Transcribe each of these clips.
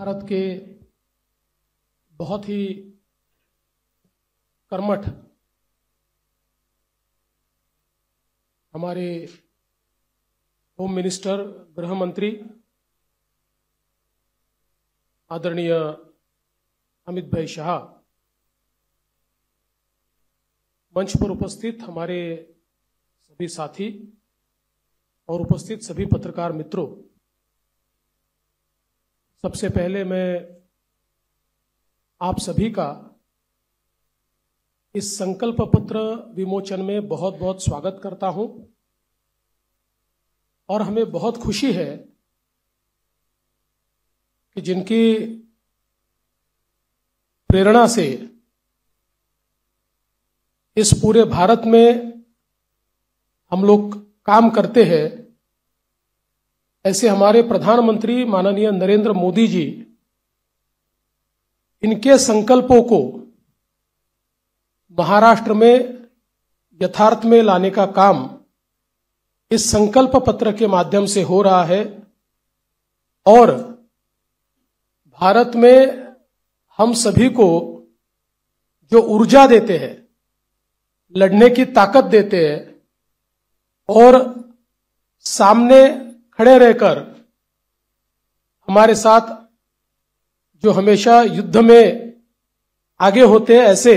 भारत के बहुत ही कर्मठ हमारे होम मिनिस्टर, गृह मंत्री आदरणीय अमित भाई शाह, मंच पर उपस्थित हमारे सभी साथी और उपस्थित सभी पत्रकार मित्रों, सबसे पहले मैं आप सभी का इस संकल्प पत्र विमोचन में बहुत बहुत स्वागत करता हूं और हमें बहुत खुशी है कि जिनकी प्रेरणा से इस पूरे भारत में हम लोग काम करते हैं, ऐसे हमारे प्रधानमंत्री माननीय नरेंद्र मोदी जी, इनके संकल्पों को महाराष्ट्र में यथार्थ में लाने का काम इस संकल्प पत्र के माध्यम से हो रहा है और भारत में हम सभी को जो ऊर्जा देते हैं, लड़ने की ताकत देते हैं और सामने खड़े रहकर हमारे साथ जो हमेशा युद्ध में आगे होते हैं, ऐसे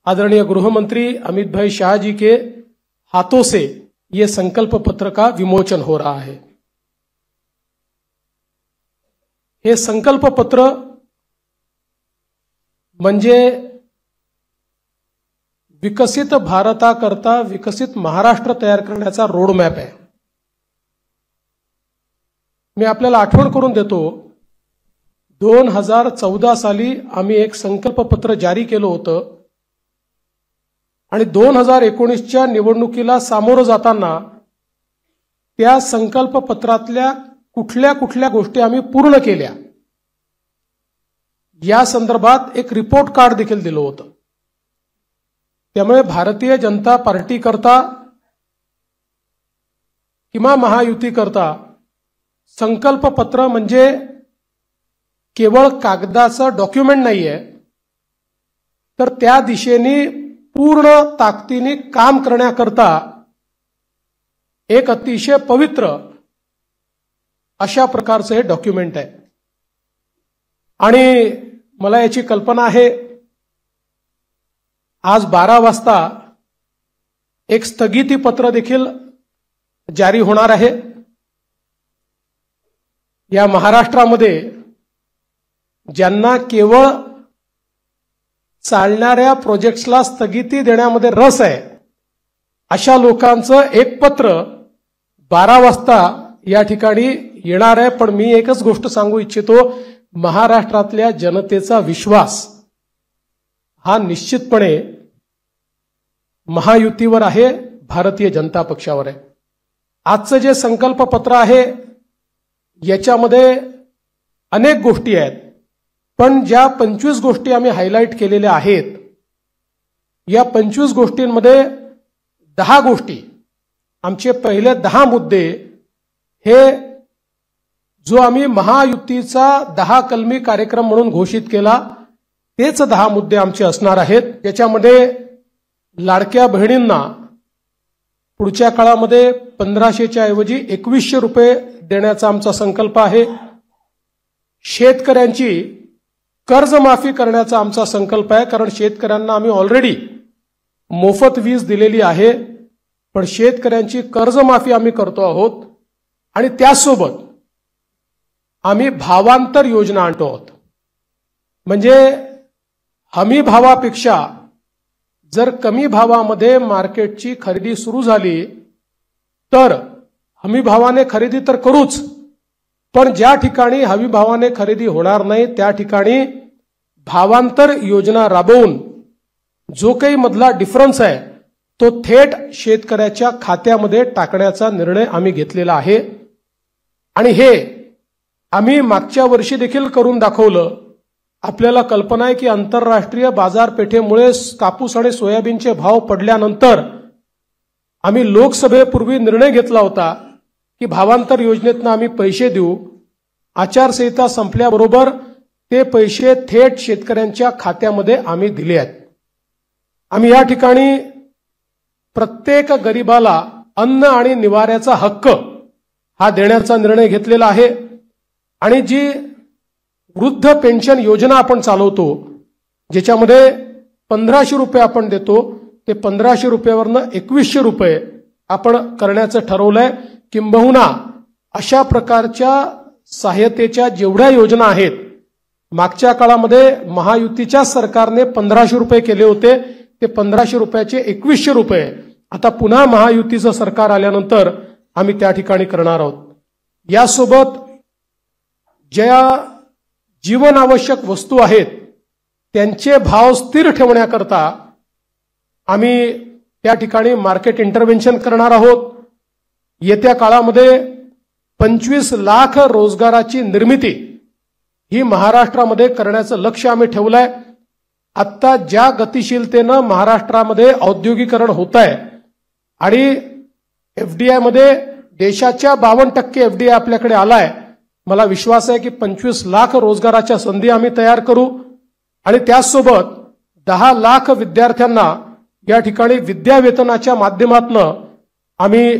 आदरणीय गृह मंत्री अमित भाई शाह जी के हाथों से ये संकल्प पत्र का विमोचन हो रहा है। हे संकल्प पत्र म्हणजे विकसित भारताकरता विकसित महाराष्ट्र तयार करण्याचा रोडमॅप आहे। मी आपल्याला आठवण करून देतो, 2014 साली आम्ही एक संकल्प पत्र जारी केलं होतं आणि 2019च्या निवडणुकीला सामोरं जाताना त्या संकल्प पत्रातल्या कुठल्या कुठल्या गोष्टी आम्ही पूर्ण केल्या या संदर्भात एक रिपोर्ट कार्ड देखील दिलं होतं। त्यामुळे भारतीय जनता पार्टी करता किंवा महायुती करता संकल्प पत्र म्हणजे केवळ कागदाचं डॉक्युमेंट नाहीये, तर त्या दिशेने पूर्ण ताकदीने काम करण्याकरता एक अतिशय पवित्र अशा प्रकारचं हे डॉक्युमेंट आहे। आणि मला याची कल्पना आहे, आज 12 वाजता एक स्थगिती पत्र देखील जारी होणार आहे। या महाराष्ट्रामध्ये ज्यांना केवळ चालणाऱ्या प्रोजेक्ट्सला स्थगिती देण्यामध्ये रस आहे, अशा लोकांचं एक पत्र 12 वाजता या ठिकाणी येणार आहे। पण मी एकच गोष्ट सांगू इच्छितो, महाराष्ट्रातल्या जनतेचा विश्वास हा निश्चितपणे महायुतीवर आहे, भारतीय जनता पक्षावर आहे। आजचं जे संकल्प पत्र आहे याच्यामध्ये अनेक गोष्टी आहेत, पण ज्या 25 गोष्टी आम्ही हायलाइट केलेल्या आहेत, या 25 गोष्टींमध्ये 10 गोष्टी, आमचे पहिले 10 मुद्दे हे जो आम्ही महायुतीचा 10 कलमी कार्यक्रम म्हणून घोषित केला, तेच 10 मुद्दे आमचे असणार आहेत। त्याच्यामध्ये लाडक्या बहिणींना पुढच्या काळामध्ये 1500च्या ऐवजी 2100 रुपये देण्याचा आमचा संकल्प आहे। शेतकऱ्यांची कर्जमाफी करण्याचा आमचा संकल्प आहे, कारण शेतकऱ्यांना आम्ही ऑलरेडी मोफत वीज दिलेली आहे, पण शेतकऱ्यांची कर्जमाफी आम्ही करतो आहोत आणि त्यासोबत आम्ही भावांतर योजना आणतो आहोत। म्हणजे हमी भावापेक्षा जर कमी भावामध्ये मार्केटची खरेदी सुरू झाली तर हमी भावाने खरेदी तर करूच, पण ज्या ठिकाणी हमी भावाने खरेदी होणार नाही त्या ठिकाणी भावांतर योजना राबवून जो काही मधला डिफरन्स आहे तो थेट शेतकऱ्याच्या खात्यामध्ये टाकण्याचा निर्णय आम्ही घेतलेला आहे। आणि हे आम्ही मागच्या वर्षी देखील करून दाखवलं। आपल्याला कल्पना आहे की आंतरराष्ट्रीय बाजारपेठेमुळे कापूस आणि सोयाबीनचे भाव पडल्यानंतर आम्ही लोकसभेपूर्वी निर्णय घेतला होता की भावांतर योजनेतून आम्ही पैसे देऊ आचारसंहिता संपल्याबरोबर ते पैसे थेट शेतकऱ्यांच्या खात्यामध्ये आम्ही दिले आहेत. आम्ही या ठिकाणी प्रत्येक गरिबाला अन्न आणि निवाऱ्याचा हक्क हा देण्याचा निर्णय घेतलेला आहे. आणि जी वृद्ध पेन्शन योजना आपण चालवतो, ज्याच्यामध्ये 1500 रुपये आपण देतो, ते 1500 रुपयावरनं 2100 रुपये आपण करण्याचं ठरवलंय. किंबहुना अशा प्रकारच्या सहाय्यतेच्या जेवढ्या योजना आहेत, मागच्या काळामध्ये महायुतीच्या सरकारने 1500 रुपये केले होते, ते 1500 रुपयाचे 2100 रुपये आता पुन्हा महायुतीचं सरकार आल्यानंतर आम्ही त्या ठिकाणी करणार आहोत. यासोबत ज्या जीवनावश्यक वस्तू आहेत त्यांचे भाव स्थिर ठेवण्याकरता आम्ही त्या ठिकाणी मार्केट इंटरव्हेन्शन करणार आहोत. येत्या काळामध्ये 25 लाख रोजगाराची निर्मिती ही महाराष्ट्रामध्ये करण्याचं लक्ष्य आम्ही ठेवलंय. आत्ता ज्या गतिशीलतेनं महाराष्ट्रामध्ये औद्योगिकरण होत आहे आणि एफडीआय मध्ये देशाच्या 52% एफडीआय आपल्याकडे आलाय, मला विश्वास आहे की 25 लाख रोजगाराच्या संधी आम्ही तयार करू. आणि त्याचसोबत 10 लाख विद्यार्थ्यांना या ठिकाणी विद्यावेतनाच्या माध्यमातून आम्ही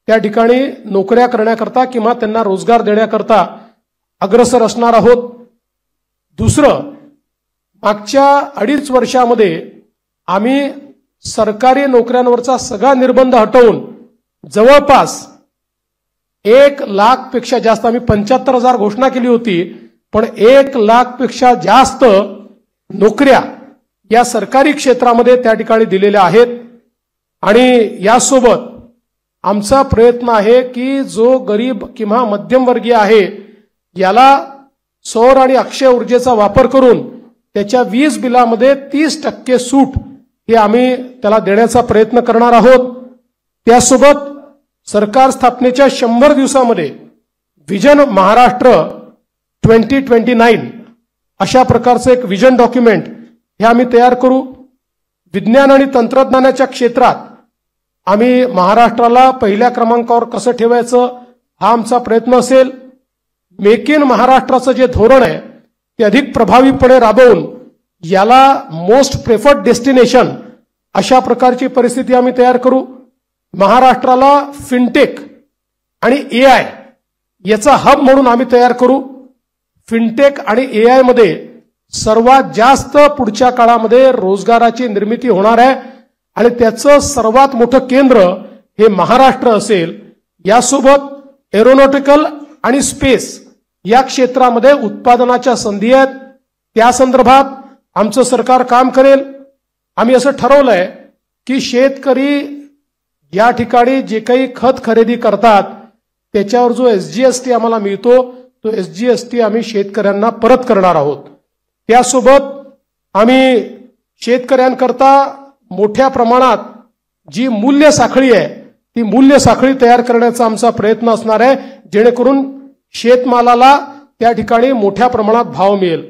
त्या ठिकाणी नोकऱ्या करण्याकरता किंवा त्यांना रोजगार देण्याकरता अग्रसर असणार आहोत. दुसरं, मागच्या 2.5 वर्षामध्ये आम्ही सरकारी नोकऱ्यांवरचा सगळा निर्बंध हटवून जवळपास 1 लाखपेक्षा जास्त, आम्ही 75,000 घोषणा केली होती, पण 1 लाखपेक्षा जास्त नोकऱ्या या सरकारी क्षेत्रामध्ये त्या ठिकाणी दिलेल्या आहेत. आणि यासोबत आमचा प्रयत्न आहे की जो गरीब किंवा मध्यमवर्गीय आहे याला सौर आणि अक्षय ऊर्जेचा वापर करून त्याच्या वीज बिलामध्ये 30% सूट हे आम्ही त्याला देण्याचा प्रयत्न करणार आहोत. त्यासोबत सरकार स्थापनेच्या 100 दिवसामध्ये विजन महाराष्ट्र 2029 अशा प्रकारचं एक विजन डॉक्युमेंट हे आम्ही तयार करू. विज्ञान आणि तंत्रज्ञानाच्या क्षेत्रात आम्ही महाराष्ट्राला पहिल्या क्रमांकावर कसं ठेवायचं हा आमचा प्रयत्न असेल. मेक इन महाराष्ट्राचं जे धोरण आहे ते अधिक प्रभावीपणे राबवून याला मोस्ट प्रेफर्ड डेस्टिनेशन अशा प्रकारची परिस्थिती आम्ही तयार करू. महाराष्ट्राला फिनटेक आणि एआय याचा हब म्हणून आम्ही तयार करू. फिनटेक आणि एआय मध्ये सर्वात जास्त पुढच्या काळामध्ये रोजगाराची निर्मिती होणार आहे आणि त्याचं सर्वात मोठं केंद्र हे महाराष्ट्र असेल. यासोबत एरोनॉटिकल आणि स्पेस या क्षेत्रामध्ये उत्पादनाच्या संधी आहेत, त्या संदर्भात आमचं सरकार काम करेल. आम्ही असं ठरवलंय की शेतकरी या ठिकाणी जे काही खत खरेदी करतात त्याच्यावर जो एसजीएसटी आम्हाला मिळतो तो एसजीएसटी आम्ही शेतकऱ्यांना परत करणार आहोत. त्यासोबत आम्ही शेतकऱ्यांकरता मोठ्या प्रमाणात जी मूल्य साखळी आहे ती मूल्य साखळी तयार करण्याचा आमचा प्रयत्न असणार आहे, जेणेकरून शेतमालाला त्या ठिकाणी मोठ्या प्रमाणात भाव मिळेल.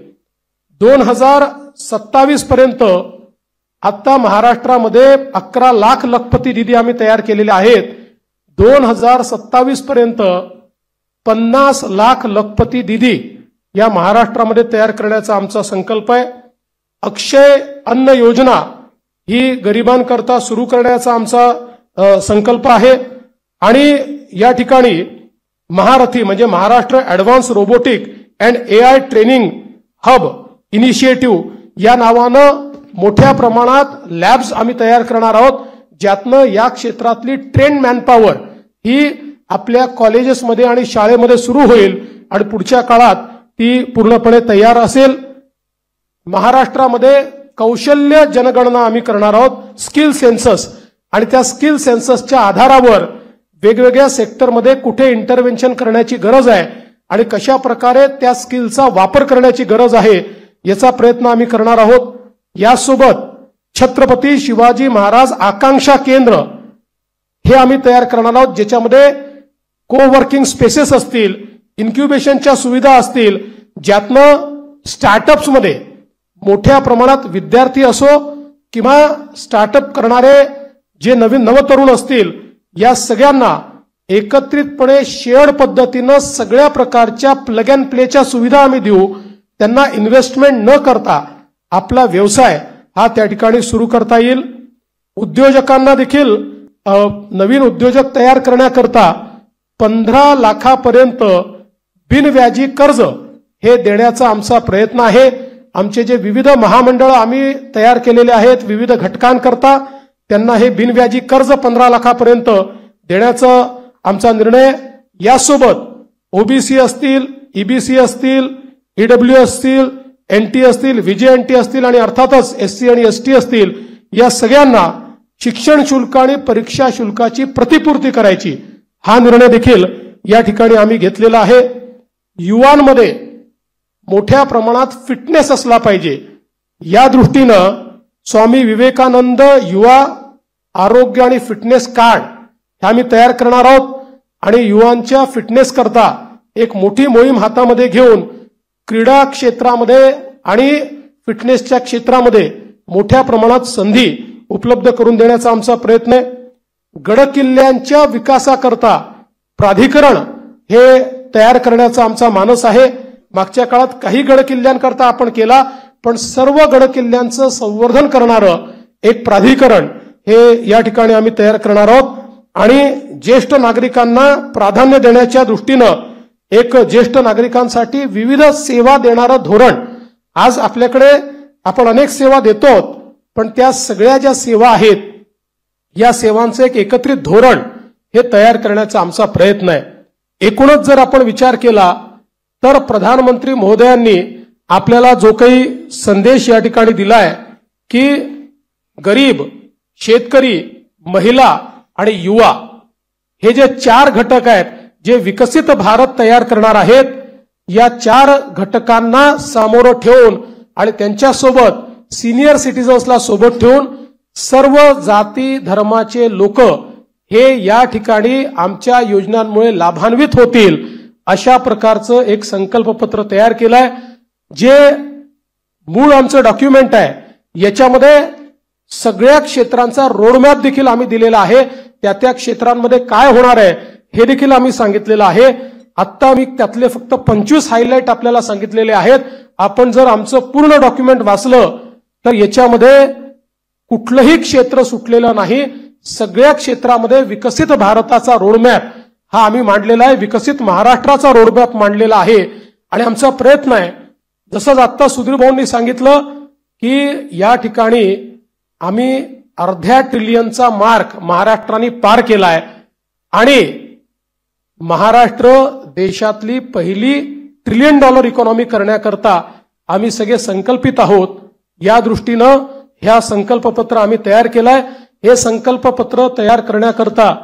2027 पर्यंत आता महाराष्ट्रामध्ये 11 लाख लखपती निधी आम्ही तयार केलेले आहेत. 2027 पर्यंत 50 लाख लखपती निधी या महाराष्ट्रामध्ये तयार करण्याचा आमचा संकल्प आहे. अक्षय अन्न योजना ही गरिबांकरता सुरू करण्याचा आमचा संकल्प आहे. आणि या ठिकाणी महारथी म्हणजे Maharashtra advance robotic and AI training hub initiative या नावानं मोठ्या प्रमाणात लॅब्स आम्ही तयार करणार आहोत, ज्यातनं या क्षेत्रातली ट्रेन मॅनपॉवर ही आपल्या कॉलेजेसमध्ये आणि शाळेमध्ये सुरू होईल आणि पुढच्या काळात ती पूर्णपणे तयार असेल. महाराष्ट्रामध्ये कौशल्य जनगणना आम्ही करणार आहोत, स्किल सेन्सस, आणि त्या स्किल सेन्ससच्या आधारावर वेगवेगळ्या सेक्टरमध्ये कुठे इंटरव्हेन्शन करण्याची गरज आहे आणि कशा प्रकारे त्या स्किलचा वापर करण्याची गरज आहे याचा प्रयत्न आम्ही करणार आहोत. यासोबत छत्रपती शिवाजी महाराज आकांक्षा केंद्र हे आम्ही तयार करणार आहोत, ज्याच्यामध्ये कोवर्किंग स्पेसेस असतील, इन्क्युबेशनच्या सुविधा असतील, ज्यातनं स्टार्टअप्समध्ये मोठ्या प्रमाणात विद्यार्थी असो किंवा स्टार्टअप करणारे जे नवतरुण असतील या सगळ्यांना एकत्रितपणे शेअर्ड पद्धतीनं सगळ्या प्रकारच्या प्लग अँड प्लेच्या सुविधा आम्ही देऊ. त्यांना इन्व्हेस्टमेंट न करता आपला व्यवसाय हा त्या ठिकाणी सुरू करता येईल. उद्योजकांना देखील नवीन उद्योजक तयार करण्याकरता 15 लाखापर्यंत बिनव्याजी कर्ज हे देण्याचा आमचा प्रयत्न आहे. आमचे जे विविध महामंडळ आम्ही तयार केलेले आहेत विविध घटकांकरता त्यांना हे बिनव्याजी कर्ज 15 लाखापर्यंत देण्याचा आमचा निर्णय. यासोबत ओबीसी असतील, ईबीसी असतील, ईडब्ल्यू असतील, एनटी असतील, व्हीजेएनटी असतील आणि अर्थातच एससी आणि एसटी असतील या सगळ्यांना शिक्षण शुल्क आणि परीक्षा शुल्काची प्रतिपूर्ती करायची हा निर्णय देखील या ठिकाणी आम्ही घेतलेला आहे. युवांमध्ये मोठ्या प्रमाणात फिटनेस असला पाहिजे या दृष्टीनं स्वामी विवेकानंद युवा आरोग्य आणि फिटनेस कार्ड हे आम्ही तयार करणार आहोत आणि युवांच्या फिटनेस करता एक मोठी मोहीम हातामध्ये घेऊन क्रीडा क्षेत्रामध्ये आणि फिटनेसच्या क्षेत्रामध्ये मोठ्या प्रमाणात संधी उपलब्ध करून देण्याचा आमचा प्रयत्न आहे. गडकिल्ल्यांच्या विकासाकरता प्राधिकरण हे तयार करण्याचा आमचा मानस आहे. मागच्या काळात काही गडकिल्ल्यांकरता आपण केला पण सर्व गडकिल्ल्यांचं संवर्धन करणारं एक प्राधिकरण हे या ठिकाणी आम्ही तयार करणार आहोत आणि ज्येष्ठ नागरिकांना प्राधान्य देण्याच्या दृष्टीनं एक ज्येष्ठ नागरिकांसाठी विविध सेवा देणारं धोरण. आज आपल्याकडे आपण अनेक सेवा देतो पण त्या सगळ्या ज्या सेवा आहेत या सेवांचं एक एकत्रित धोरण हे तयार करण्याचा आमचा प्रयत्न आहे. एकूणच जर आपण विचार केला तर प्रधानमंत्री महोदयांनी आपल्याला जो काही संदेश या ठिकाणी दिलाय की गरीब, शेतकरी, महिला आणि युवा हे जे 4 घटक आहेत जे विकसित भारत तयार करणार आहेत या 4 घटकांना सामोरं ठेवून आणि त्यांच्यासोबत सिनियर सिटीजन्सला सोबत ठेवून सर्व जाती धर्माचे लोक हे या ठिकाणी आमच्या योजनांमुळे लाभान्वित होतील अशा प्रकारचं एक संकल्पपत्र तयार केलंय. जे मूळ आमचं डॉक्युमेंट आहे याच्यामध्ये सगळ्या क्षेत्रांचा रोडमॅप देखील आम्ही दिलेला आहे. त्या क्षेत्रांमध्ये काय होणार आहे हे देखील आम्ही सांगितलेलं आहे. आता मी त्यातले फक्त 25 हायलाइट आपल्याला सांगितलेले आहेत. आपण जर आमचं पूर्ण डॉक्युमेंट वाचलं तर याच्यामध्ये कुठलंही क्षेत्र सुटलेलं नाही. सगळ्या क्षेत्रामध्ये विकसित भारताचा रोडमॅप हा आम्ही मांडलेला आहे. विकसित महाराष्ट्राचा रोडमॅप मांडलेला आहे आणि आमचा प्रयत्न आहे जसं आता सुधीर भाऊंनी सांगितलं की या ठिकाणी आम्ही अर्ध्या ट्रिलियनचा मार्क महाराष्ट्राने पार केलाय आणि महाराष्ट्र देशातली पहिली $1 ट्रिलियन इकॉनॉमी करण्याकरता आम्ही सगळे संकल्पित आहोत. या दृष्टीनं ह्या संकल्पपत्र आम्ही तयार केलाय. हे संकल्पपत्र तयार करण्याकरता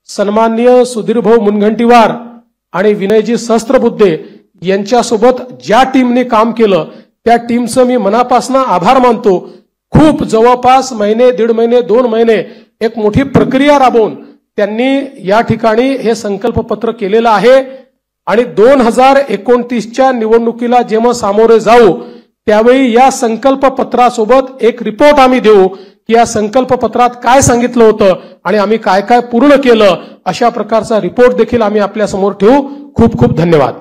सन्माननीय सुधीरभाऊ मुनगंटीवार आणि विनयजी सहस्त्रबुद्धे यांच्यासोबत ज्या टीमने काम केलं त्या टीमचं मी मनापासून आभार मानतो. खूप जवळपास महिने, 1.5 महिने, 2 महिने एक मोठी प्रक्रिया राबवून त्यांनी या ठिकाणी हे संकल्पपत्र केलेलं आहे आणि 2029च्या निवडणुकीला जेव्हा सामोरे जाऊ त्यावेळी या संकल्पपत्रासोबत एक रिपोर्ट आम्ही देऊ की या संकल्पपत्रात काय सांगितलं होतं आणि आम्ही काय काय पूर्ण केलं अशा प्रकारचा रिपोर्ट देखील आम्ही आपल्या समोर ठेवू. खूप खूप धन्यवाद.